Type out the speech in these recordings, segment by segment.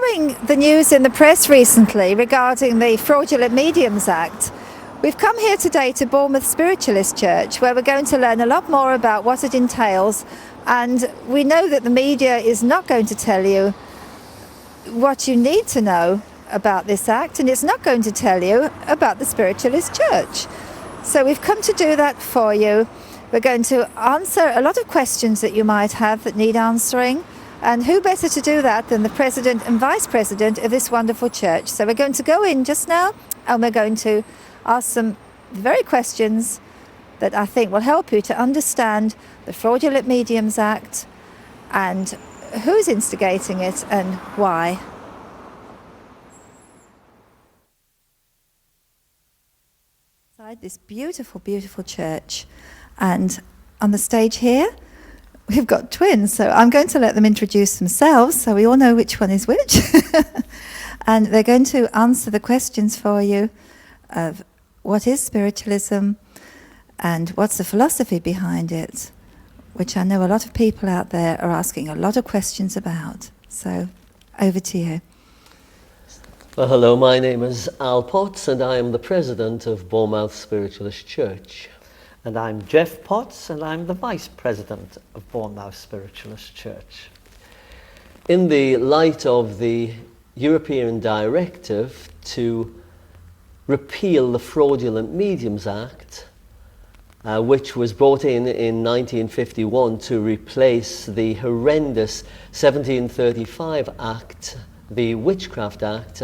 Following the news in the press recently regarding the Fraudulent Mediums Act, we've come here today to Bournemouth Spiritualist Church, where we're going to learn a lot more about what it entails, and we know that the media is not going to tell you what you need to know about this act, and it's not going to tell you about the Spiritualist Church. So we've come to do that for you. We're going to answer a lot of questions that you might have that need answering. And who better to do that than the President and Vice President of this wonderful church? So we're going to go in just now and we're going to ask some very questions that I think will help you to understand the Fraudulent Mediums Act and who's instigating it and why. Inside this beautiful, beautiful church, and on the stage here we've got twins, so I'm going to let them introduce themselves so we all know which one is which. And they're going to answer the questions for you of what is spiritualism and what's the philosophy behind it, which I know a lot of people out there are asking a lot of questions about. So over to you. Well, hello, my name is Al Potts and I am the president of Bournemouth Spiritualist Church. And I'm Jeff Potts, and I'm the Vice President of Bournemouth Spiritualist Church. In the light of the European directive to repeal the Fraudulent Mediums Act, which was brought in 1951 to replace the horrendous 1735 Act, the Witchcraft Act,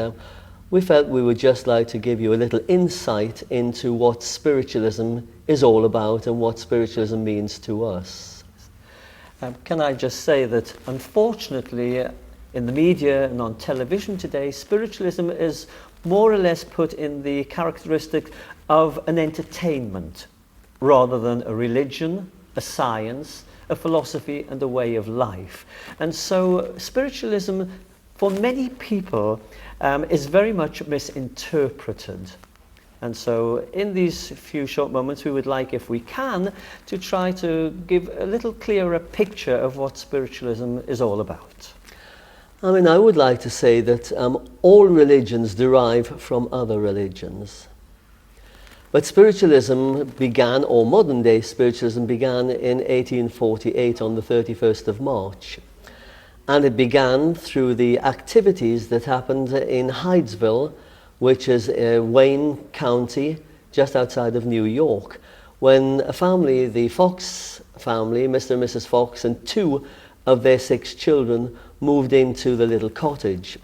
we felt we would just like to give you a little insight into what spiritualism is all about and what spiritualism means to us. Can I just say that unfortunately in the media and on television today, spiritualism is more or less put in the characteristic of an entertainment rather than a religion, a science, a philosophy and a way of life. And so spiritualism for many people is very much misinterpreted. And so in these few short moments we would like, if we can, to try to give a little clearer picture of what spiritualism is all about. I mean, I would like to say that all religions derive from other religions. But spiritualism began, or modern day spiritualism began in 1848 on the 31st of March. And it began through the activities that happened in Hydesville, which is Wayne County, just outside of New York, when a family, the Fox family, Mr. and Mrs. Fox, and 2 of their 6 children moved into the little cottage.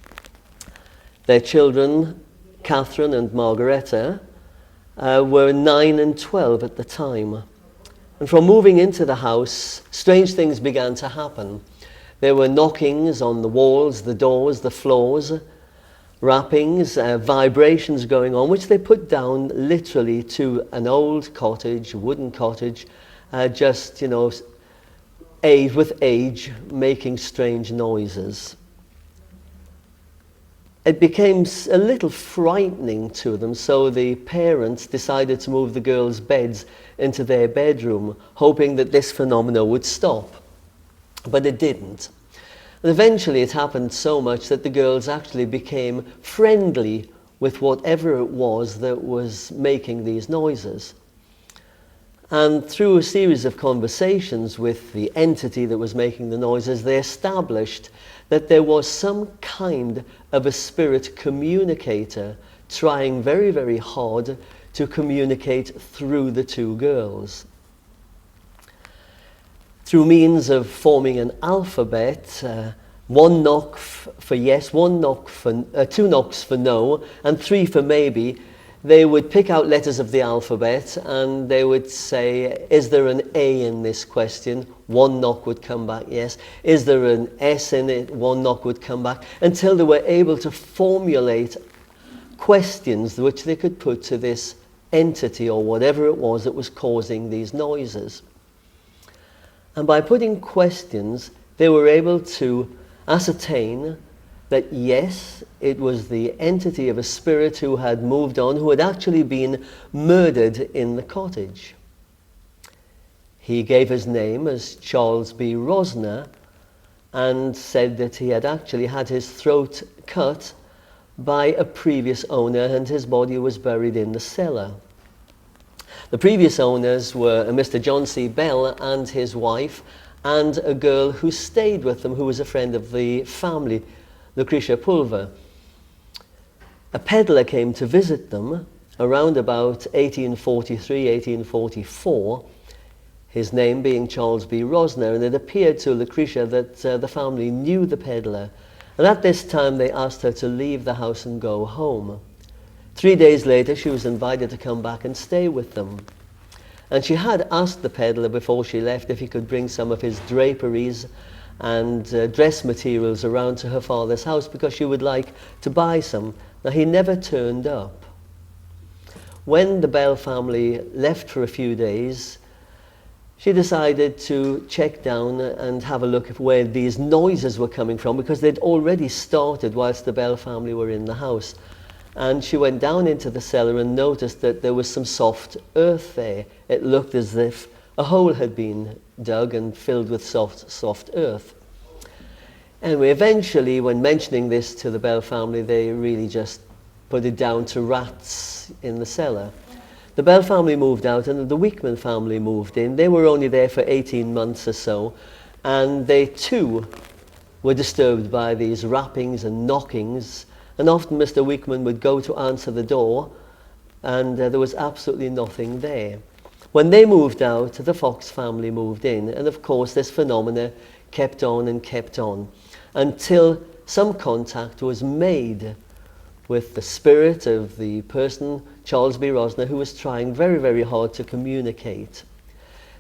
Their children, Catherine and Margaretta, were 9 and 12 at the time. And from moving into the house, strange things began to happen. There were knockings on the walls, the doors, the floors, rappings, vibrations going on, which they put down literally to an old cottage, wooden cottage, just, age with age, making strange noises. It became a little frightening to them, so the parents decided to move the girls' beds into their bedroom, hoping that this phenomenon would stop. But it didn't. And eventually it happened so much that the girls actually became friendly with whatever it was that was making these noises. And through a series of conversations with the entity that was making the noises, they established that there was some kind of a spirit communicator trying very, very hard to communicate through the 2 girls. Through means of forming an alphabet, 1 knock for yes, 2 knocks for no, and 3 for maybe, they would pick out letters of the alphabet and they would say, is there an A in this question? 1 knock would come back, yes. Is there an S in it? 1 knock would come back, until they were able to formulate questions which they could put to this entity or whatever it was that was causing these noises. And by putting questions, they were able to ascertain that yes, it was the entity of a spirit who had moved on, who had actually been murdered in the cottage. He gave his name as Charles B. Rosner, and said that he had actually had his throat cut by a previous owner and his body was buried in the cellar. The previous owners were a Mr. John C. Bell and his wife, and a girl who stayed with them who was a friend of the family, Lucretia Pulver. A peddler came to visit them around about 1843, 1844, his name being Charles B. Rosner, and it appeared to Lucretia that the family knew the peddler, and at this time they asked her to leave the house and go home. 3 days later she was invited to come back and stay with them. And she had asked the peddler before she left if he could bring some of his draperies and dress materials around to her father's house because she would like to buy some. Now, he never turned up. When the Bell family left for a few days, she decided to check down and have a look at where these noises were coming from, because they'd already started whilst the Bell family were in the house. And she went down into the cellar and noticed that there was some soft earth there. It looked as if a hole had been dug and filled with soft earth. Anyway, eventually, when mentioning this to the Bell family, they really just put it down to rats in the cellar. The Bell family moved out and the Weekman family moved in. They were only there for 18 months or so, and they too were disturbed by these rappings and knockings, and often Mr. Weekman would go to answer the door and there was absolutely nothing there. When they moved out, the Fox family moved in, and of course this phenomena kept on and kept on until some contact was made with the spirit of the person, Charles B. Rosner, who was trying very, very hard to communicate.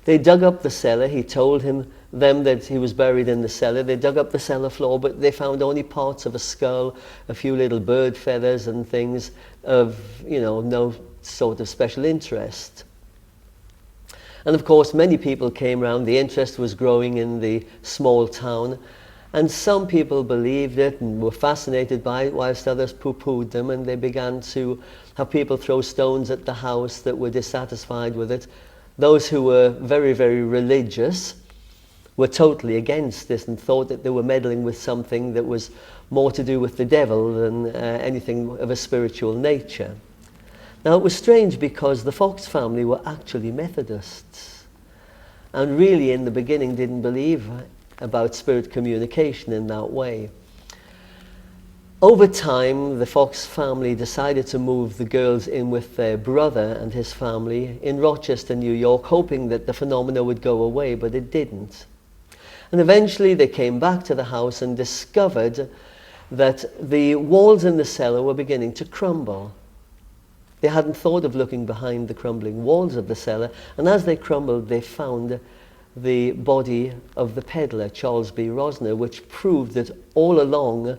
They dug up the cellar. He told them that he was buried in the cellar. They dug up the cellar floor, but they found only parts of a skull, a few little bird feathers and things of, no sort of special interest. And of course, many people came round. The interest was growing in the small town. And some people believed it and were fascinated by it, whilst others poo-pooed them, and they began to have people throw stones at the house that were dissatisfied with it. Those who were very, very religious were totally against this and thought that they were meddling with something that was more to do with the devil than anything of a spiritual nature. Now, it was strange because the Fox family were actually Methodists, and really in the beginning didn't believe about spirit communication in that way. Over time, the Fox family decided to move the girls in with their brother and his family in Rochester, New York, hoping that the phenomena would go away, but it didn't. And eventually they came back to the house and discovered that the walls in the cellar were beginning to crumble. They hadn't thought of looking behind the crumbling walls of the cellar, and as they crumbled, they found the body of the peddler, Charles B. Rosner, which proved that all along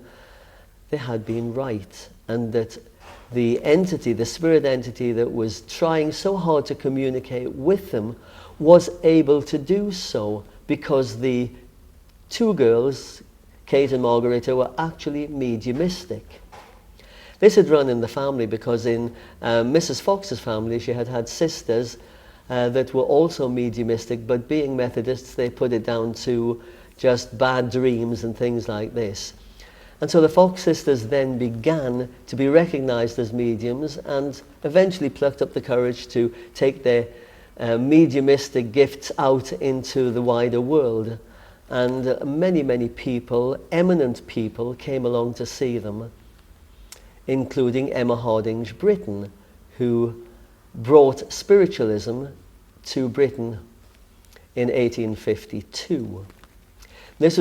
they had been right, and that the entity, the spirit entity that was trying so hard to communicate with them, was able to do so because the two girls, Kate and Margarita, were actually mediumistic. This had run in the family because in Mrs. Fox's family she had had sisters that were also mediumistic, but being Methodists they put it down to just bad dreams and things like this. And so the Fox sisters then began to be recognized as mediums and eventually plucked up the courage to take their mediumistic gifts out into the wider world. And many, many people, eminent people, came along to see them, including Emma Hardinge Britten, who brought spiritualism to Britain in 1852. This was